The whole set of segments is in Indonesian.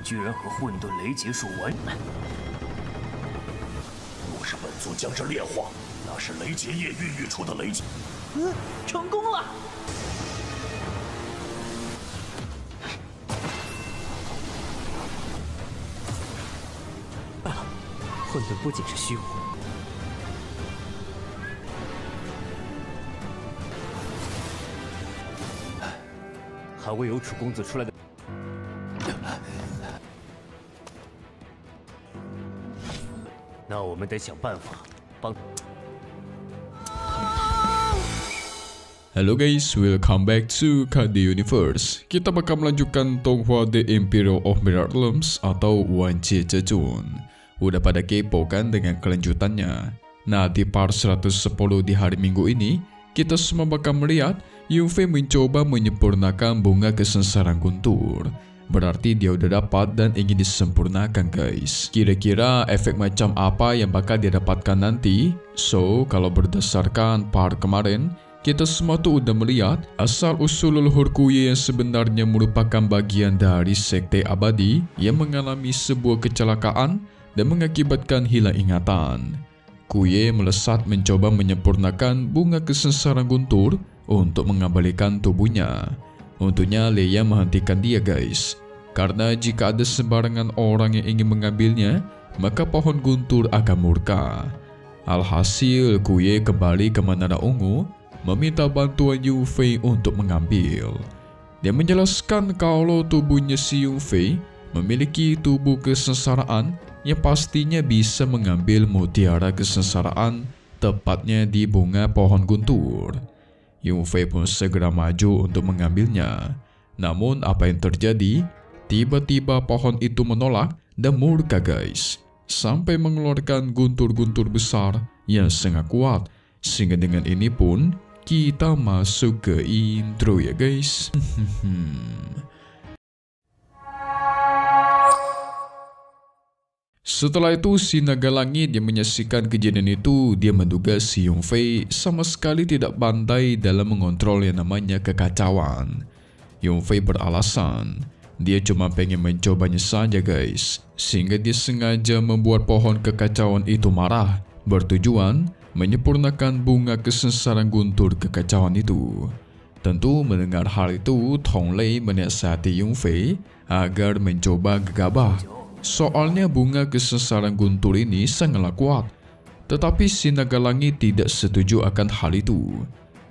居然和混沌雷结术完。若是本座将这炼化，那是雷结液孕育出的雷结。成功了！混沌不仅是虚无。 还未有楚公子出来的，那我们得想办法帮。Halo guys, welcome back to KD Universe. Kita bakal melanjutkan Tonghua The Imperial of Mirror Realms atau Wanjie Zhezun. Udah pada kepo kan dengan kelanjutannya? Nah, di part 110 di hari Minggu ini, kita semua bakal melihat Yunfei mencoba menyempurnakan bunga kesengsaraan Guntur. Berarti dia udah dapat dan ingin disempurnakan guys. Kira-kira efek macam apa yang bakal dia dapatkan nanti? So, kalau berdasarkan part kemarin, kita semua tuh udah melihat asal-usul leluhur Kuye yang sebenarnya merupakan bagian dari sekte abadi yang mengalami sebuah kecelakaan dan mengakibatkan hilang ingatan. Kuye melesat mencoba menyempurnakan bunga kesengsaraan Guntur untuk mengembalikan tubuhnya. Untungnya Leia menghentikan dia guys. Karena jika ada sembarangan orang yang ingin mengambilnya, maka pohon Guntur akan murka. Alhasil Kuye kembali ke Menara Ungu, meminta bantuan Yunfei untuk mengambil. Dia menjelaskan kalau tubuhnya si Yunfei memiliki tubuh kesengsaraan yang pastinya bisa mengambil mutiara kesengsaraan, tepatnya di bunga pohon Guntur. Yunfei pun segera maju untuk mengambilnya. Namun apa yang terjadi? Tiba-tiba pohon itu menolak dan murka guys, sampai mengeluarkan guntur-guntur besar yang sangat kuat. Sehingga dengan ini pun kita masuk ke intro ya guys. Setelah itu si naga langit yang menyaksikan kejadian itu, dia menduga si Yunfei sama sekali tidak pandai dalam mengontrol yang namanya kekacauan. Yunfei beralasan, dia cuma pengen mencobanya saja guys, sehingga dia sengaja membuat pohon kekacauan itu marah, bertujuan menyempurnakan bunga kesengsaraan Guntur kekacauan itu. Tentu mendengar hal itu, Tonglei menasihati Yunfei agar mencoba gegabah. Soalnya bunga kesengsaraan Guntur ini sangatlah kuat. Tetapi si naga langit tidak setuju akan hal itu.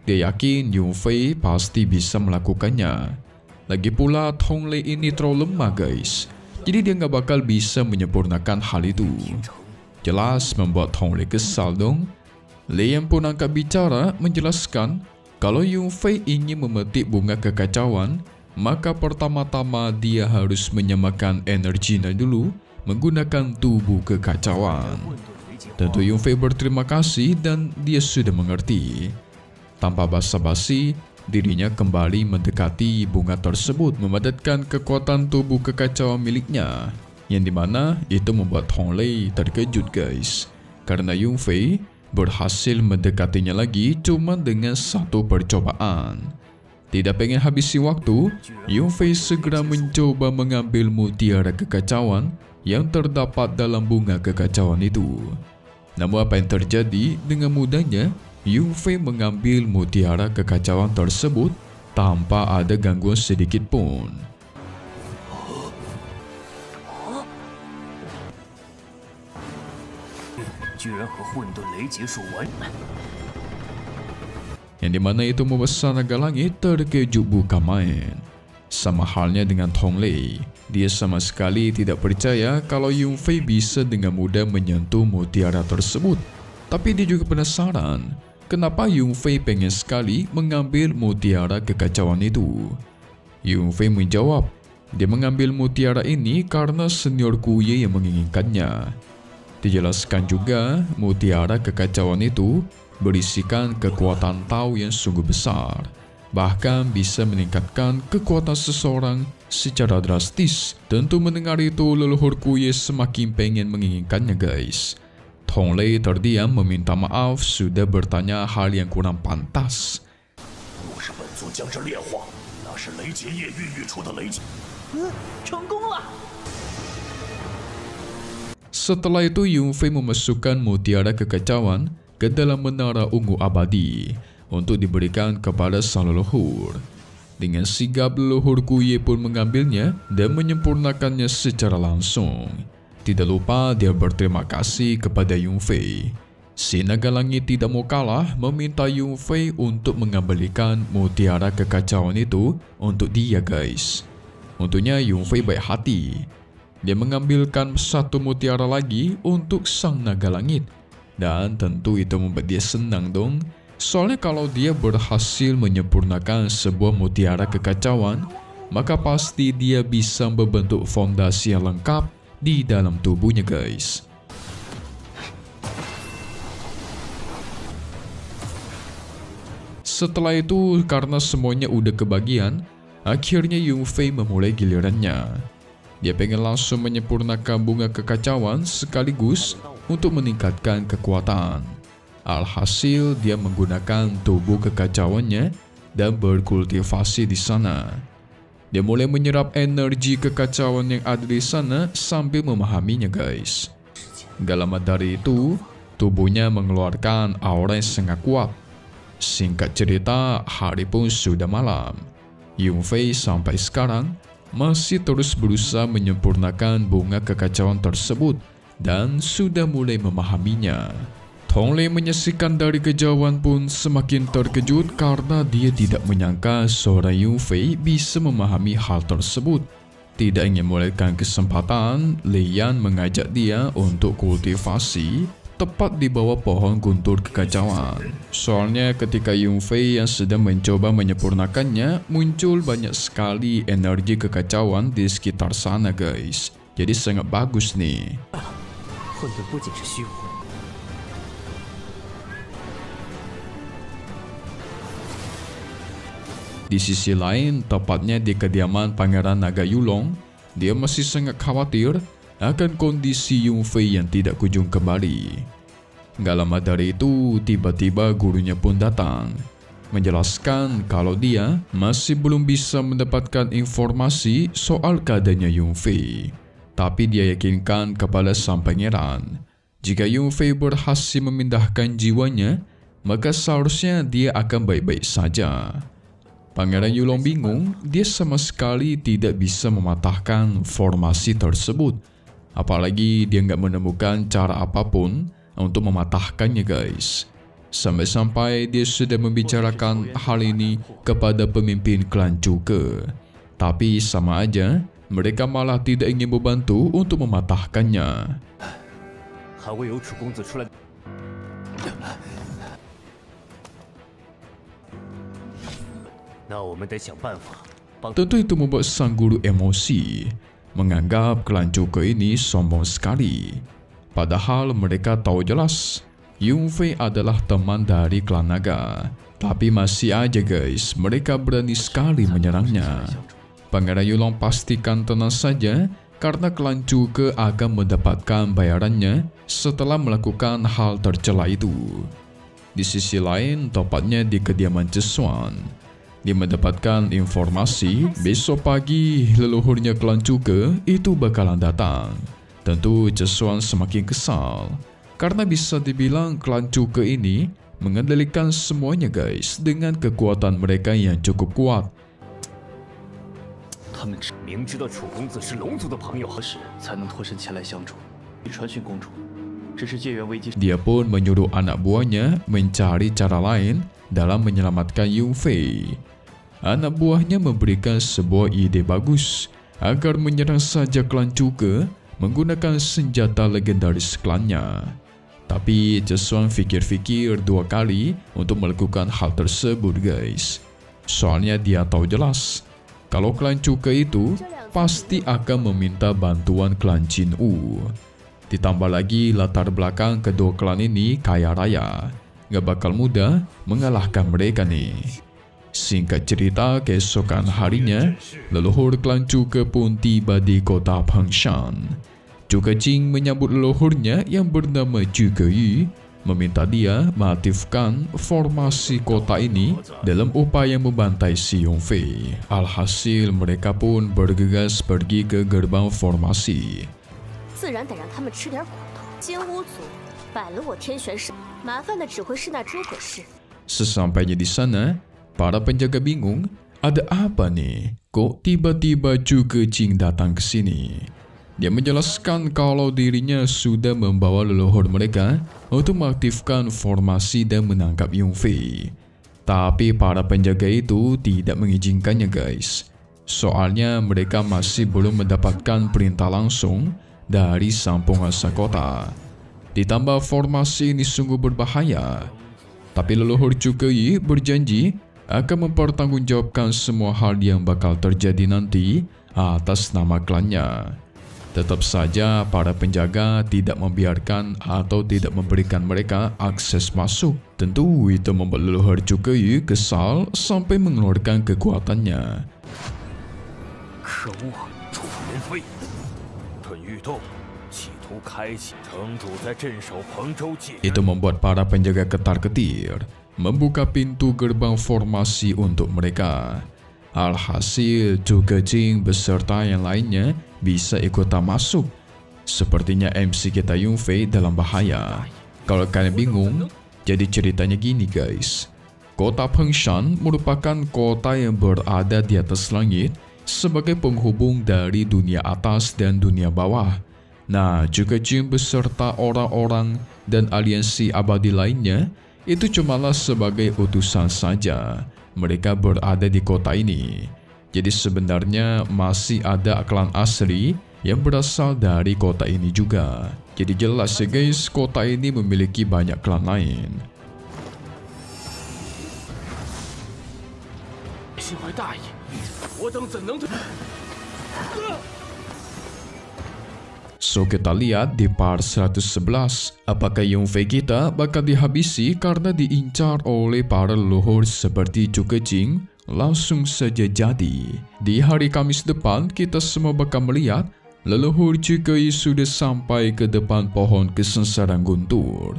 Dia yakin Yunfei pasti bisa melakukannya. Lagi pula Tonglei ini terlalu lemah guys, jadi dia nggak bakal bisa menyempurnakan hal itu. Jelas membuat Tonglei kesal dong. Lian pun angkat bicara menjelaskan kalau Yunfei ingin memetik bunga kekacauan, maka pertama-tama dia harus menyamakan energinya dulu menggunakan tubuh kekacauan. Tentu Yunfei berterima kasih dan dia sudah mengerti. Tanpa basa-basi, dirinya kembali mendekati bunga tersebut memadatkan kekuatan tubuh kekacauan miliknya. Yang dimana itu membuat Tonglei terkejut guys. Karena Yunfei berhasil mendekatinya lagi cuma dengan satu percobaan. Tidak pengen habisi waktu, Yunfei segera mencoba mengambil mutiara kekacauan yang terdapat dalam bunga kekacauan itu. Namun apa yang terjadi? Dengan mudahnya, Yunfei mengambil mutiara kekacauan tersebut tanpa ada gangguan sedikit pun. Yang dimana itu membesar naga langit terkejut bukan main. Sama halnya dengan Tonglei, dia sama sekali tidak percaya kalau Yunfei bisa dengan mudah menyentuh mutiara tersebut. Tapi dia juga penasaran, kenapa Yunfei pengen sekali mengambil mutiara kekacauan itu. Yunfei menjawab, dia mengambil mutiara ini karena senior Kuye yang menginginkannya. Dijelaskan juga, mutiara kekacauan itu berisikan kekuatan Tao yang sungguh besar, bahkan bisa meningkatkan kekuatan seseorang secara drastis. Tentu mendengar itu leluhur Kuye semakin pengen menginginkannya guys. Tonglei terdiam meminta maaf sudah bertanya hal yang kurang pantas. 成功了！ Setelah itu Yunfei memasukkan mutiara kekacauan ke dalam menara ungu abadi untuk diberikan kepada sang leluhur. Dengan sigap leluhur Guye pun mengambilnya dan menyempurnakannya secara langsung. Tidak lupa dia berterima kasih kepada Yunfei. Si naga langit tidak mau kalah meminta Yunfei untuk mengembalikan mutiara kekacauan itu untuk dia guys. Untungnya Yunfei baik hati. Dia mengambilkan satu mutiara lagi untuk sang naga langit. Dan tentu itu membuat dia senang dong. Soalnya kalau dia berhasil menyempurnakan sebuah mutiara kekacauan, maka pasti dia bisa membentuk fondasi yang lengkap di dalam tubuhnya guys. Setelah itu, karena semuanya udah kebagian, akhirnya Yunfei memulai gilirannya. Dia pengen langsung menyempurnakan bunga kekacauan sekaligus untuk meningkatkan kekuatan. Alhasil, dia menggunakan tubuh kekacauannya dan berkultivasi di sana. Dia mulai menyerap energi kekacauan yang ada di sana sambil memahaminya guys. Gak lama dari itu, tubuhnya mengeluarkan aura yang sangat kuat. Singkat cerita, hari pun sudah malam. Yunfei sampai sekarang masih terus berusaha menyempurnakan bunga kekacauan tersebut dan sudah mulai memahaminya. Tonglei menyaksikan dari kejauhan pun semakin terkejut karena dia tidak menyangka seorang Yunfei bisa memahami hal tersebut. Tidak ingin melewatkan kesempatan, Lian mengajak dia untuk kultivasi tepat di bawah pohon guntur kekacauan. Soalnya ketika Yunfei yang sedang mencoba menyempurnakannya, muncul banyak sekali energi kekacauan di sekitar sana guys. Jadi sangat bagus nih. Di sisi lain, tepatnya di kediaman Pangeran Naga Yulong, dia masih sangat khawatir akan kondisi Yunfei yang tidak kunjung kembali. Gak lama dari itu, tiba-tiba gurunya pun datang, menjelaskan kalau dia masih belum bisa mendapatkan informasi soal keadaannya Yunfei. Tapi dia yakinkan kepada sang pangeran, jika Yunfei berhasil memindahkan jiwanya, maka seharusnya dia akan baik-baik saja. Pangeran Yulong bingung, dia sama sekali tidak bisa mematahkan formasi tersebut. Apalagi dia nggak menemukan cara apapun untuk mematahkannya guys. Sampai-sampai dia sudah membicarakan hal ini kepada pemimpin klan Zhuge. Tapi sama aja, mereka malah tidak ingin membantu untuk mematahkannya. Tentu itu membuat sang guru emosi, menganggap klan Zhuge ini sombong sekali. Padahal mereka tahu jelas Yunfei adalah teman dari klan naga. Tapi masih aja guys, mereka berani sekali menyerangnya. Pangeran Yulong pastikan tenang saja karena klan Zhuge akan mendapatkan bayarannya setelah melakukan hal tercela itu. Di sisi lain, tepatnya di kediaman Zhesuan, dia mendapatkan informasi besok pagi leluhurnya klan Zhuge itu bakalan datang. Tentu Zhesuan semakin kesal karena bisa dibilang klan Zhuge ini mengendalikan semuanya guys dengan kekuatan mereka yang cukup kuat. Dia pun menyuruh anak buahnya mencari cara lain dalam menyelamatkan Yunfei. Anak buahnya memberikan sebuah ide bagus agar menyerang saja klan Zhuge menggunakan senjata legendaris klannya. Tapi Zhesuan fikir-fikir dua kali untuk melakukan hal tersebut guys. Soalnya dia tahu jelas kalau klan Zhuge itu pasti akan meminta bantuan klan Jinwu. Ditambah lagi latar belakang kedua klan ini kaya raya, gak bakal mudah mengalahkan mereka nih. Singkat cerita, keesokan harinya, leluhur klan Zhuge pun tiba di kota Fengshan. Zhuge Jing menyambut leluhurnya yang bernama Zhuge Yu meminta dia mengaktifkan formasi kota ini dalam upaya membantai si Yongfei. Alhasil mereka pun bergegas pergi ke gerbang formasi. 自然得让他们吃点苦头。金乌族摆了我天玄氏，麻烦的只会是那诸葛氏。 Sesampainya di sana, para penjaga bingung, ada apa nih? Kok tiba-tiba Zhu Kejing datang ke sini? Dia menjelaskan kalau dirinya sudah membawa leluhur mereka untuk mengaktifkan formasi dan menangkap Yongfei. Tapi para penjaga itu tidak mengizinkannya guys. Soalnya mereka masih belum mendapatkan perintah langsung dari sang penguasa kota. Ditambah formasi ini sungguh berbahaya. Tapi leluhur Zhu Kei berjanji akan mempertanggungjawabkan semua hal yang bakal terjadi nanti atas nama klannya. Tetap saja para penjaga tidak membiarkan atau tidak memberikan mereka akses masuk. Tentu itu membuat leluhur Zhu Kei kesal sampai mengeluarkan kekuatannya. 可恶，楚云飞，吞玉洞，企图开启城主在镇守彭州界。 Itu membuat para penjaga ketar-ketir membuka pintu gerbang formasi untuk mereka. Alhasil, Zhu Kejing beserta yang lainnya bisa ikutan masuk. Sepertinya MC kita Yongfei dalam bahaya. Kalau kalian bingung, jadi ceritanya gini guys. Kota Fengshan merupakan kota yang berada di atas langit sebagai penghubung dari dunia atas dan dunia bawah. Nah, Zhu Kejing beserta orang-orang dan aliansi abadi lainnya itu cumalah sebagai utusan saja. Mereka berada di kota ini. Jadi sebenarnya masih ada klan asli yang berasal dari kota ini juga. Jadi jelas ya guys, kota ini memiliki banyak klan lain. 心怀大义，我等怎能对？ So kita lihat di part 111, apakah Yongfei kita bakal dihabisi karena diincar oleh para leluhur seperti Zhu Kejing? Langsung saja jadi. Di hari Kamis depan, kita semua bakal melihat leluhur Zhu Kei sudah sampai ke depan pohon kesengsaraan guntur.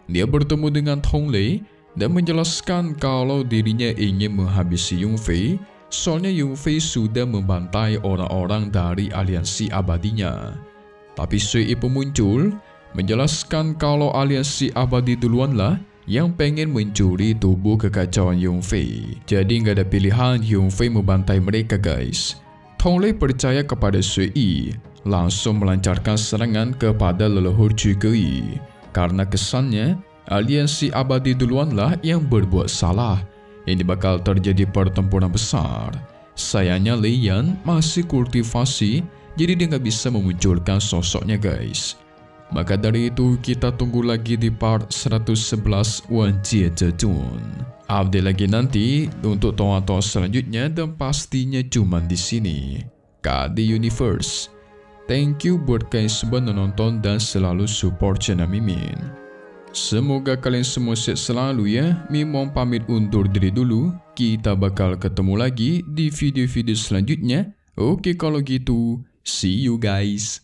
Dia bertemu dengan Tong Lei dan menjelaskan kalau dirinya ingin menghabisi Yongfei, soalnya Yongfei sudah membantai orang-orang dari aliansi abadinya. Tapi Sui Ipu muncul, menjelaskan kalau aliansi abadi duluanlah yang pengen mencuri tubuh kekacauan Yongfei. Jadi nggak ada pilihan Yongfei membantai mereka guys. Tong Lei percaya kepada Sui Yi, langsung melancarkan serangan kepada leluhur Zhu Kei. Karena kesannya, aliansi abadi duluanlah yang berbuat salah. Ini bakal terjadi pertempuran besar. Sayangnya Lei Yan masih kultivasi, jadi dia nggak bisa memunculkan sosoknya guys. Maka dari itu kita tunggu lagi di part 111 Wan Jie Zhejun. Update lagi nanti untuk tonton selanjutnya dan pastinya cuma di sini. KD Universe. Thank you buat kalian semua nonton dan selalu support channel Mimin. Semoga kalian semua sehat selalu ya. Mimon pamit undur diri dulu. Kita bakal ketemu lagi di video-video selanjutnya. Oke kalau gitu. See you guys.